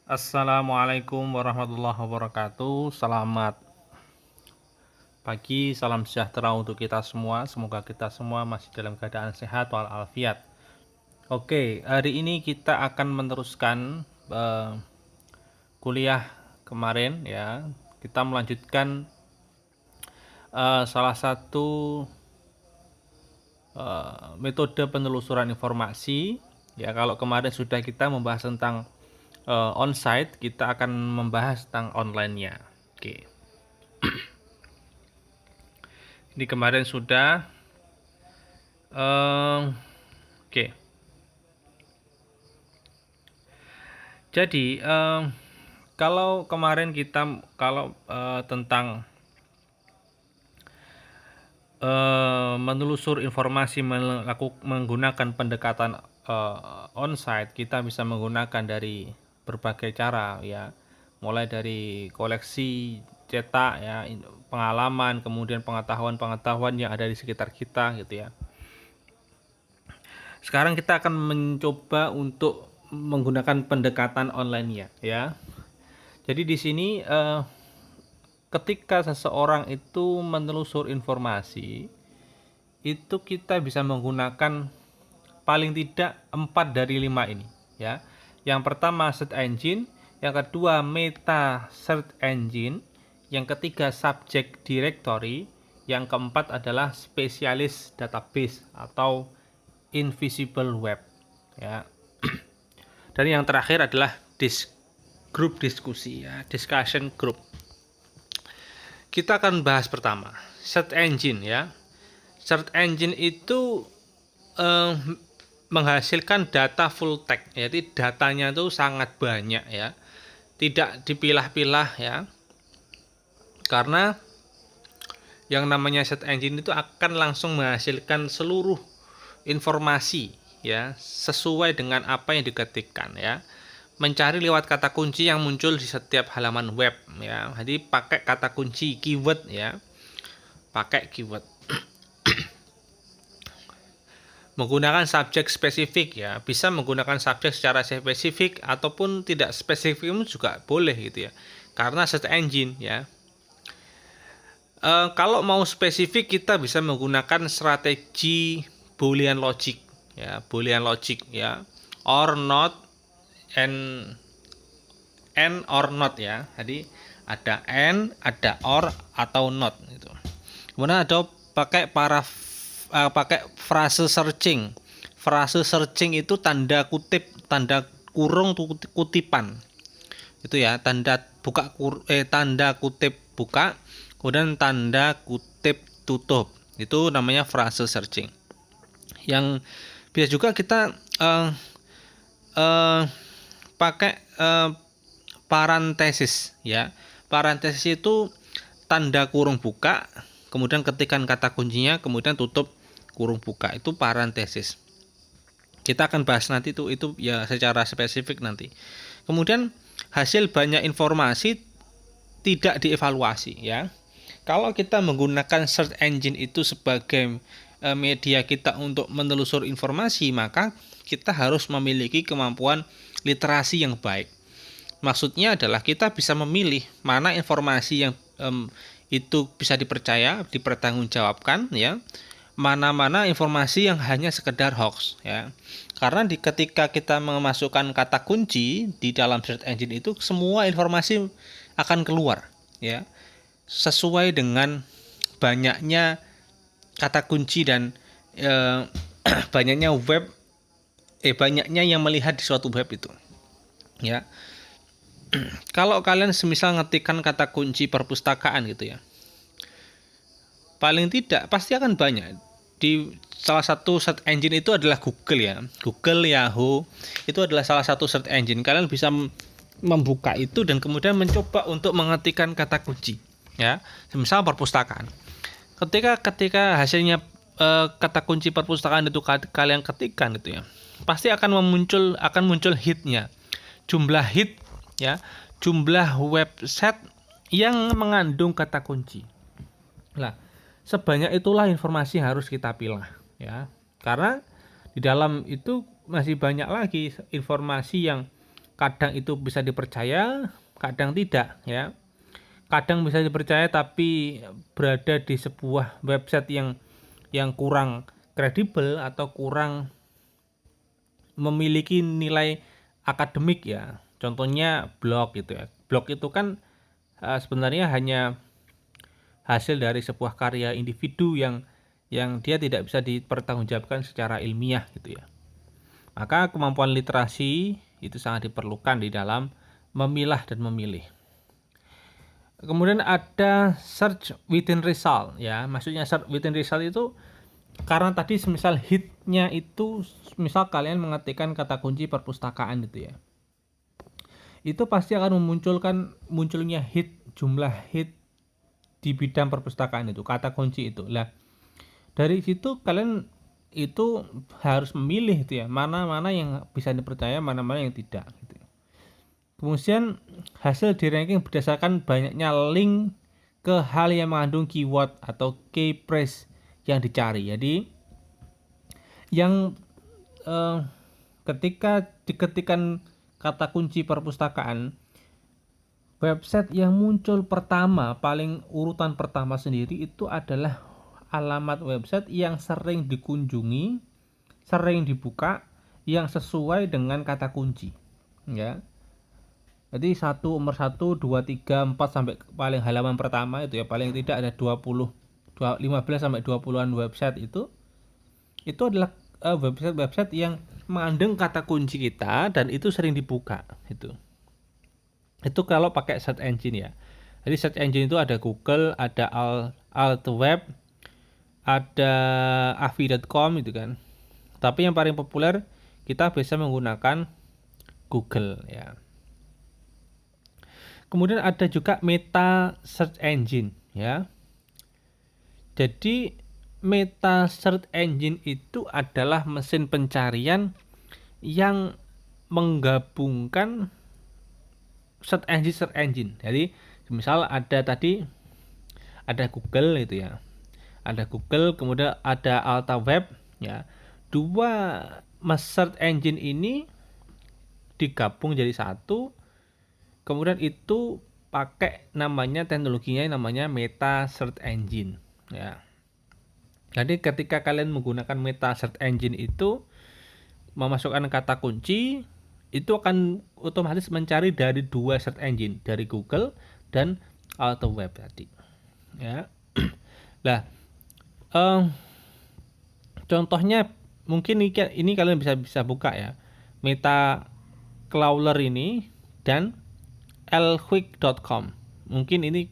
Assalamualaikum warahmatullahi wabarakatuh. Selamat pagi, salam sejahtera untuk kita semua. Semoga kita semua masih dalam keadaan sehat walafiat. Oke, hari ini kita akan meneruskan kuliah kemarin ya. Kita melanjutkan salah satu metode penelusuran informasi. Ya, kalau kemarin sudah kita membahas tentang on-site, kita akan membahas tentang online-nya. Oke. Ini kemarin sudah. Oke. Jadi kalau kemarin kita tentang menelusur informasi menggunakan pendekatan on-site, kita bisa menggunakan dari berbagai cara ya, mulai dari koleksi cetak ya, pengalaman, kemudian pengetahuan yang ada di sekitar kita gitu ya. Sekarang kita akan mencoba untuk menggunakan pendekatan online ya. Jadi di sini ketika seseorang itu menelusur informasi, itu kita bisa menggunakan paling tidak 4 dari 5 ini ya. Yang pertama search engine, yang kedua meta search engine, yang ketiga subject directory, yang keempat adalah spesialis database atau invisible web ya. Dan yang terakhir adalah grup diskusi ya, discussion group. Kita akan bahas pertama search engine ya. Search engine itu menghasilkan data full text, jadi datanya itu sangat banyak ya, tidak dipilah-pilah ya, karena yang namanya search engine itu akan langsung menghasilkan seluruh informasi ya, sesuai dengan apa yang diketikkan ya. Mencari lewat kata kunci yang muncul di setiap halaman web ya. Jadi pakai kata kunci keyword ya. Pakai keyword. Menggunakan subjek spesifik ya. Bisa menggunakan subjek secara spesifik ataupun tidak spesifik juga boleh gitu ya. Karena search engine ya. Kalau mau spesifik kita bisa menggunakan strategi Boolean logic ya, Boolean logic ya, or not and or not ya. Jadi ada and, ada or atau not gitu. Kemudian ada pakai pakai frase searching. Frase searching itu tanda kutip, tanda kurung kutipan. Itu ya, tanda kutip buka, kemudian tanda kutip tutup. Itu namanya frase searching. Yang bisa juga kita pakai parentesis ya. Parentesis itu tanda kurung buka, kemudian ketikan kata kuncinya, kemudian tutup kurung buka. Itu parentesis. Kita akan bahas nanti itu ya secara spesifik nanti. Kemudian hasil banyak informasi tidak dievaluasi ya. Kalau kita menggunakan search engine itu sebagai media kita untuk menelusur informasi, maka kita harus memiliki kemampuan literasi yang baik. Maksudnya adalah kita bisa memilih mana informasi yang itu bisa dipercaya, dipertanggungjawabkan ya, mana-mana informasi yang hanya sekedar hoax ya. Karena ketika kita memasukkan kata kunci di dalam search engine itu, semua informasi akan keluar ya, sesuai dengan banyaknya kata kunci dan banyaknya banyaknya yang melihat di suatu web itu ya. Kalau kalian semisal ngetikkan kata kunci perpustakaan gitu ya, paling tidak pasti akan banyak. Di salah satu search engine itu adalah Google ya, Google, Yahoo, itu adalah salah satu search engine. Kalian bisa membuka itu dan kemudian mencoba untuk mengetikkan kata kunci ya, semisal perpustakaan. Ketika hasilnya kata kunci perpustakaan itu kalian ketikkan itu ya, pasti akan muncul hitnya, jumlah hit ya, jumlah website yang mengandung kata kunci. Nah, sebanyak itulah informasi yang harus kita pilih ya, karena di dalam itu masih banyak lagi informasi yang kadang itu bisa dipercaya, kadang tidak ya. Kadang bisa dipercaya tapi berada di sebuah website yang kurang kredibel atau kurang memiliki nilai akademik ya. Contohnya blog gitu ya. Blog itu kan sebenarnya hanya hasil dari sebuah karya individu yang dia tidak bisa dipertanggungjawabkan secara ilmiah gitu ya. Maka kemampuan literasi itu sangat diperlukan di dalam memilah dan memilih. Kemudian ada search within result ya. Maksudnya search within result itu karena tadi semisal hitnya itu misal kalian mengetikkan kata kunci perpustakaan gitu ya. Itu pasti akan munculnya jumlah hit di bidang perpustakaan itu, kata kunci itu. Lah, dari situ kalian itu harus memilih itu ya, mana-mana yang bisa dipercaya, mana-mana yang tidak gitu. Kemudian hasil di ranking berdasarkan banyaknya link ke hal yang mengandung keyword atau key phrase yang dicari. Jadi yang ketika diketikkan kata kunci perpustakaan, website yang muncul pertama, paling urutan pertama sendiri itu adalah alamat website yang sering dikunjungi, sering dibuka, yang sesuai dengan kata kunci. Ya. Jadi nomor 1, 2, 3, 4 sampai paling halaman pertama itu ya, paling tidak ada 15 sampai 20-an website itu adalah website-website yang mengandung kata kunci kita dan itu sering dibuka itu. Itu kalau pakai search engine ya. Jadi search engine itu ada Google, ada Altweb, ada avi.com itu kan. Tapi yang paling populer kita bisa menggunakan Google ya. Kemudian ada juga Meta Search Engine ya. Jadi Meta Search Engine itu adalah mesin pencarian yang menggabungkan search engine. Jadi misal ada Google itu ya. Ada Google, kemudian ada AltaWeb ya. Dua search engine ini digabung jadi satu. Kemudian itu pakai teknologinya namanya Meta Search Engine ya. Jadi ketika kalian menggunakan Meta Search Engine itu memasukkan kata kunci, itu akan otomatis mencari dari dua search engine, dari Google dan AltaWeb tadi ya. Nah, contohnya mungkin ini kalian bisa buka ya, Meta Crawler ini dan lquick.com. Mungkin ini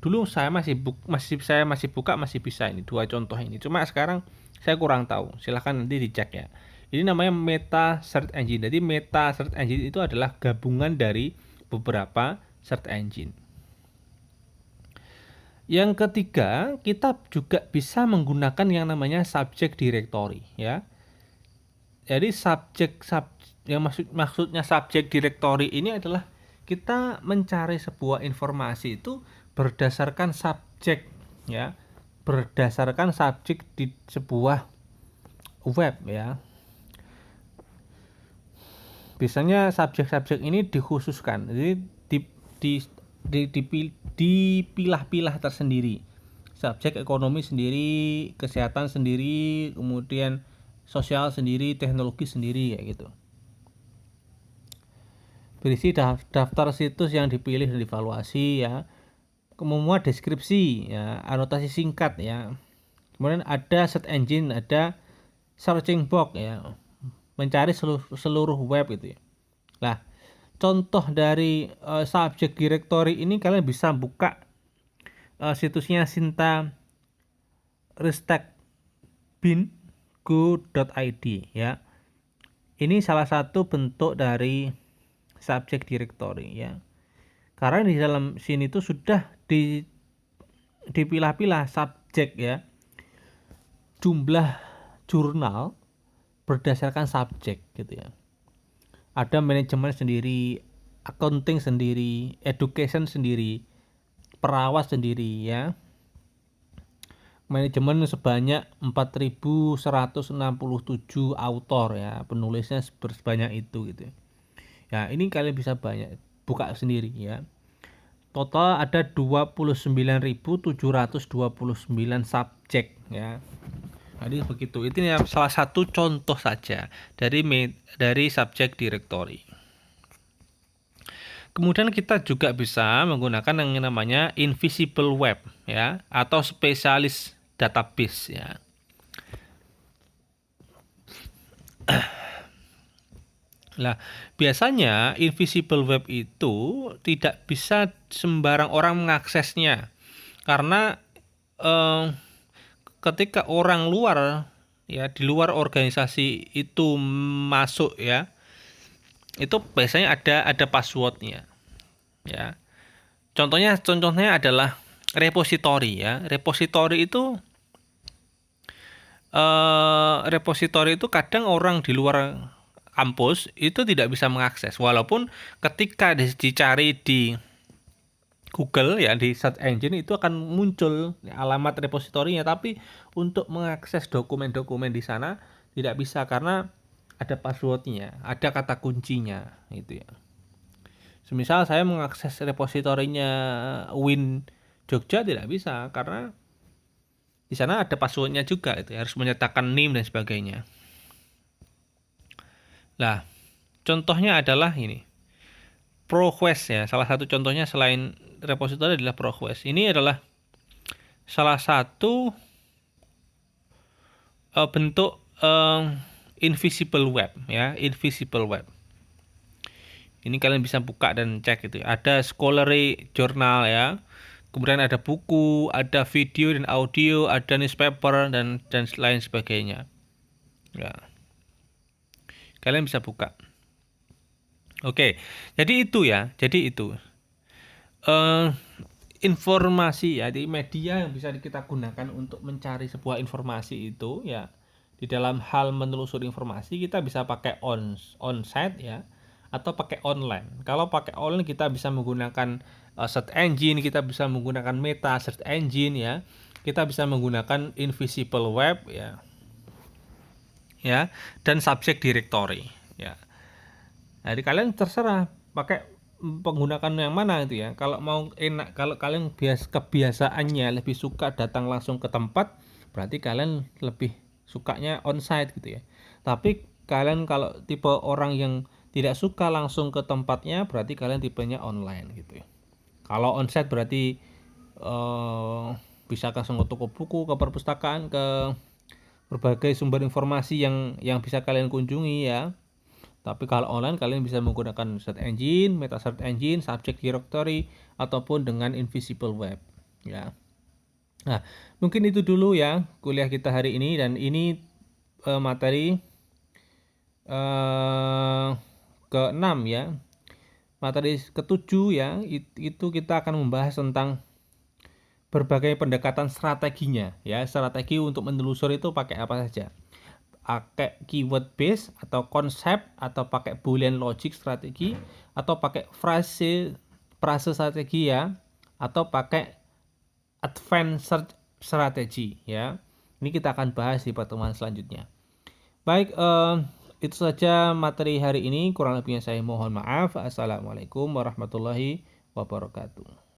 dulu saya masih buka masih bisa ini dua contoh ini. Cuma sekarang saya kurang tahu. Silahkan nanti dicek ya. Ini namanya Meta Search Engine. Jadi Meta Search Engine itu adalah gabungan dari beberapa search engine. Yang ketiga, kita juga bisa menggunakan yang namanya subject directory ya. Jadi maksudnya subject directory ini adalah kita mencari sebuah informasi itu berdasarkan subjek ya, berdasarkan subjek di sebuah web ya. Biasanya subjek-subjek ini dikhususkan, jadi dipilah-pilah tersendiri. Subjek ekonomi sendiri, kesehatan sendiri, kemudian sosial sendiri, teknologi sendiri kayak gitu. Berisi daftar situs yang dipilih dan dievaluasi ya. Kemudian deskripsi ya, anotasi singkat ya. Kemudian ada search engine, ada searching box ya, mencari seluruh web itu ya. Nah, contoh dari subject directory ini kalian bisa buka situsnya Sinta Ristek bin.go.id ya. Ini salah satu bentuk dari subject directory ya. Karena di dalam sini itu sudah dipilah-pilah subjek ya. Jumlah jurnal berdasarkan subjek gitu ya. Ada manajemen sendiri, accounting sendiri, education sendiri, perawat sendiri ya. Manajemen sebanyak 4.167 author ya, penulisnya sebanyak itu gitu. Ya, ini kalian bisa banyak buka sendiri ya. Total ada 29.729 subjek ya. Jadi begitu. Ini ya salah satu contoh saja dari subjek directory. Kemudian kita juga bisa menggunakan yang namanya invisible web ya atau spesialis database ya. Nah, biasanya invisible web itu tidak bisa sembarang orang mengaksesnya karena ketika orang luar ya di luar organisasi itu masuk ya, itu biasanya ada passwordnya ya. Contohnya adalah repository ya. Repository itu kadang orang di luar kampus itu tidak bisa mengakses, walaupun ketika dicari di Google ya di search engine itu akan muncul alamat repositorinya, tapi untuk mengakses dokumen-dokumen di sana tidak bisa karena ada passwordnya, ada kata kuncinya itu ya. Semisal saya mengakses repositorinya Win Jogja tidak bisa karena di sana ada passwordnya juga, itu harus menyertakan NIM dan sebagainya. Nah, contohnya adalah ini ProQuest ya. Salah satu contohnya selain repository adalah ProQuest. Ini adalah salah satu bentuk invisible web ya, invisible web. Ini kalian bisa buka dan cek itu. Ada scholarly journal ya. Kemudian ada buku, ada video dan audio, ada newspaper dan lain sebagainya. Ya. Kalian bisa buka. Oke, jadi itu ya. Jadi itu informasi ya di media yang bisa kita gunakan untuk mencari sebuah informasi itu ya. Di dalam hal menelusuri informasi kita bisa pakai on-site ya atau pakai online. Kalau pakai online kita bisa menggunakan search engine, kita bisa menggunakan meta search engine ya. Kita bisa menggunakan invisible web ya. Ya, dan subject directory ya. Jadi kalian terserah pakai menggunakan yang mana itu ya. Kalau mau enak, kalau kalian kebiasaannya lebih suka datang langsung ke tempat, berarti kalian lebih sukanya onsite gitu ya. Tapi kalian kalau tipe orang yang tidak suka langsung ke tempatnya, berarti kalian tipenya online gitu ya. Kalau onsite berarti bisa langsung ke toko buku, ke perpustakaan, ke berbagai sumber informasi yang bisa kalian kunjungi ya. Tapi kalau online kalian bisa menggunakan search engine, meta search engine, subject directory ataupun dengan invisible web ya. Nah, mungkin itu dulu ya kuliah kita hari ini, dan ini materi ke-6 ya. Materi ke-7 ya, itu kita akan membahas tentang berbagai pendekatan strateginya ya. Strategi untuk menelusuri itu pakai apa saja? Pakai keyword base atau konsep, atau pakai boolean logic strategi, atau pakai frase strategi ya, atau pakai advanced search strategi ya. Ini kita akan bahas di pertemuan selanjutnya. Baik, itu saja materi hari ini. Kurang lebihnya saya mohon maaf. Assalamualaikum warahmatullahi wabarakatuh.